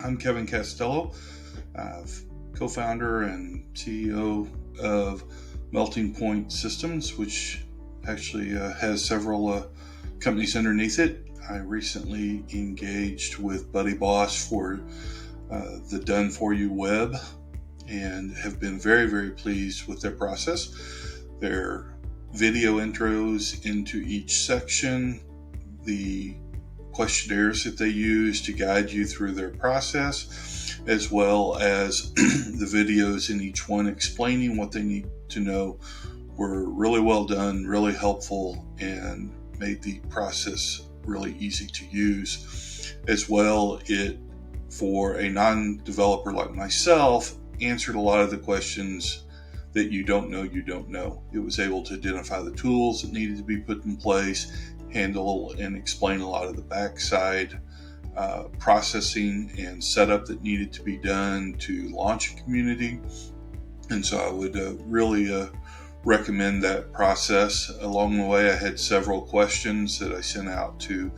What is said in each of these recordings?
I'm Kevin Castello, co-founder and CEO of Melting Point Systems, which actually has several companies underneath it. I recently engaged with BuddyBoss for the Done For You web and have been very, very pleased with their process. Their video intros into each section, the questionnaires that they use to guide you through their process, as well as the videos in each one explaining what they need to know, were really well done, really helpful, and made the process really easy to use. As well, it, for a non-developer like myself, answered a lot of the questions that you don't know. It was able to identify the tools that needed to be put in place, handle and explain a lot of the backside processing and setup that needed to be done to launch a community. And so I would really recommend that process. Along the way, I had several questions that I sent out to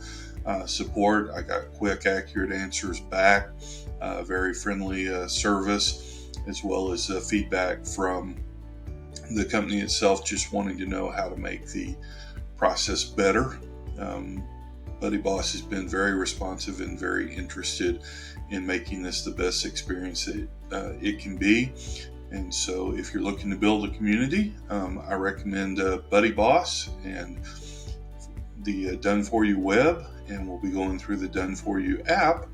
support. I got quick, accurate answers back, very friendly service, as well as feedback from the company itself, just wanting to know how to make the process better. BuddyBoss has been very responsive and very interested in making this the best experience that it can be. And so if you're looking to build a community, I recommend BuddyBoss and the Done For You web, and we'll be going through the Done For You app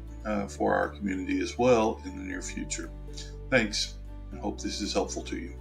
for our community as well in the near future. Thanks. I hope this is helpful to you.